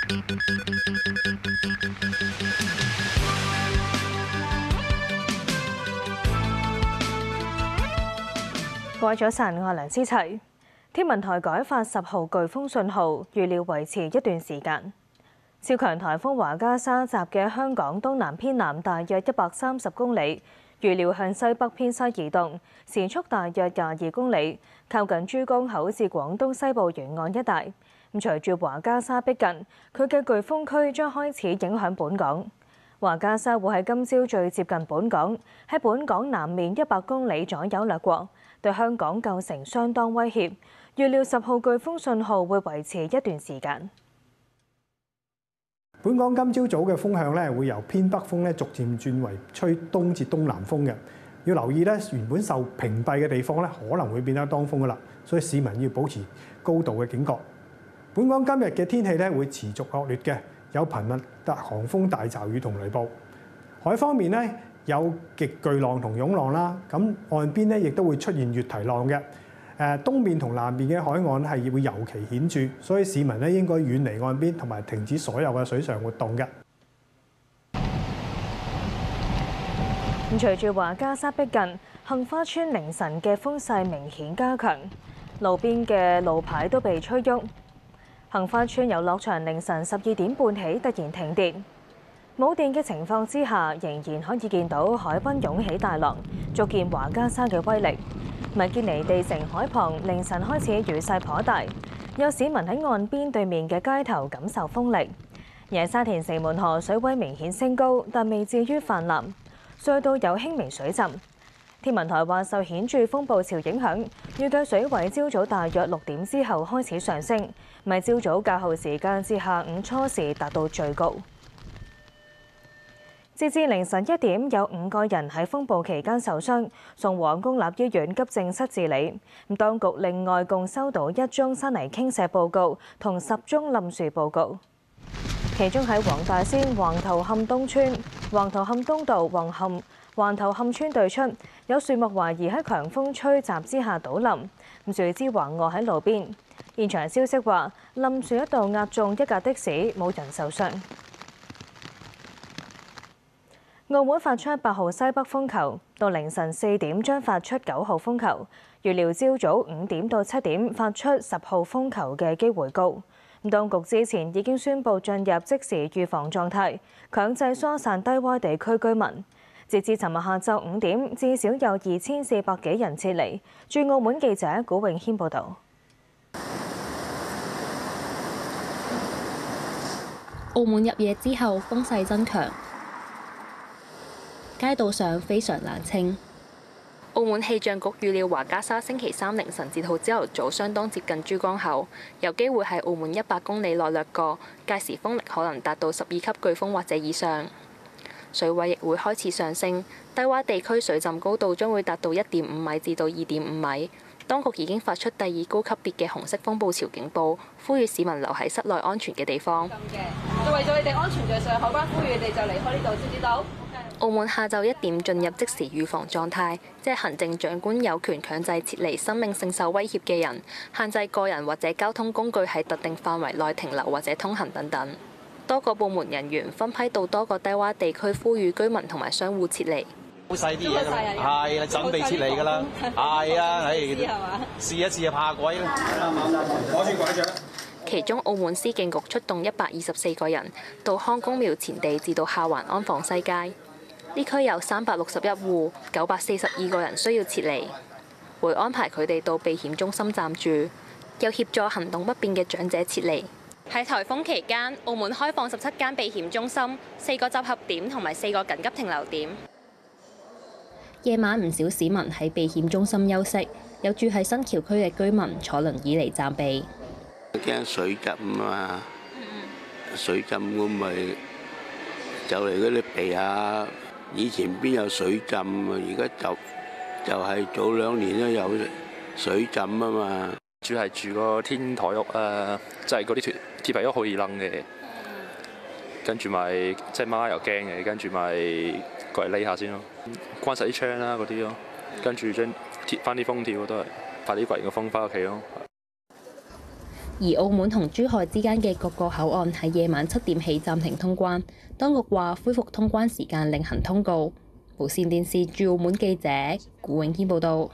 各位早晨，我係梁思齊。天文台改發10號颶風信號，預料維持一段時間。超強颱風華加莎集嘅香港東南偏南大約130公里，預料向西北偏西移動，時速大約22公里，靠近珠江口至廣東西部沿岸一帶。隨住華加莎逼近，佢嘅颶風區將開始影響本港。華加莎會喺今朝最接近本港，喺本港南面100公里左右掠過，對香港構成相當威脅。預料10號颶風信號會維持一段時間。本港今朝早嘅風向咧，會由偏北風咧逐漸轉為吹東至東南風嘅。要留意咧，原本受屏蔽嘅地方咧，可能會變得當風噶啦，所以市民要保持高度嘅警覺。本港今日嘅天氣咧會持續惡劣嘅，有頻密狂風大驟雨同雷暴。海方面咧有極巨浪同湧浪啦，咁岸邊咧亦都會出現越堤浪嘅。東面同南面嘅海岸係會尤其顯著，所以市民咧應該遠離岸邊同埋停止所有嘅水上活動嘅。隨住華加莎逼近，杏花邨凌晨嘅風勢明顯加強，路邊嘅路牌都被吹喐。杏花邨遊樂場凌晨12點半起突然停電，冇電嘅情況之下，仍然可以見到海濱湧起大浪，足見華加莎嘅威力。米堅尼地城海旁凌晨開始雨勢頗大，有市民喺岸邊對面嘅街頭感受風力。而沙田城門河水位明顯升高，但未至於泛濫，隧道有輕微水浸。天文台話受顯著風暴潮影響，預計水位朝早大約6點之後開始上升，咪朝早較後時間至下午初時達到最高。截至凌晨1點，有5個人喺風暴期間受傷，送往公立醫院急症室治理。當局另外共收到1宗山泥傾瀉報告同10宗冧樹報告。其中喺黃大仙橫頭磡東村、橫頭磡東道橫頭磡村對出，有樹木懷疑喺強風吹襲之下倒冧，樹枝橫臥喺路邊。現場消息話，冧樹一度壓中一架的士，冇人受傷。澳門發出8號西北風球，到凌晨4點將發出9號風球，預料朝早5點到7點發出10號風球嘅機會高。當局之前已經宣布進入即時預防狀態，強制疏散低窪地區居民。截至尋日下晝5點，至少有2400幾人撤離。駐澳門記者古永軒報導。澳門入夜之後風勢增強，街道上非常冷清。澳門氣象局預料華加莎星期3凌晨至到朝頭早相當接近珠江口，有機會喺澳門100公里內掠過，屆時風力可能達到12級颶風或者以上。水位亦會開始上升，低窪地區水浸高度將會達到1.5米至到2.5米。當局已經發出第2高級別嘅紅色風暴潮警報，呼籲市民留喺室內安全嘅地方。就為咗你哋安全着想，海關呼籲你哋就離開呢度，知唔知道？澳門下晝1點進入即時預防狀態，即係行政長官有權強制撤離生命性受威脅嘅人，限制個人或者交通工具喺特定範圍內停留或者通行等等。多個部門人員分批到多個低窪地區，呼籲居民同埋商戶撤離。好細啲嘢㗎，係啊，準備撤離㗎啦，係啊，試一試就怕鬼啦。攞住拐杖。其中，澳門司警局出動124個人到康公廟前地至到下環安放西街。呢區有361戶，942個人需要撤離，會安排佢哋到避險中心暫住，又協助行動不便嘅長者撤離。喺颱風期間，澳門開放17間避險中心、4個集合點同埋4個緊急停留點。夜晚唔少市民喺避險中心休息，有住喺新橋區嘅居民坐輪椅嚟暫避。驚水浸啊！水浸咁咪就嚟嗰啲避下。以前邊有水浸啊？而家就係早2年都有水浸啊嘛。主要係住個天台屋啊，即係嗰啲鐵皮屋好易冧嘅。跟住咪即係媽又驚嘅，跟住咪過嚟匿下先咯。關實啲窗啦嗰啲咯，跟住將貼翻啲封條都係快啲刮完個風翻屋企咯。而澳門同珠海之間嘅各個口岸喺夜晚7點起暫停通關，當局話恢復通關時間另行通告。無線電視駐澳門記者古永堅報道。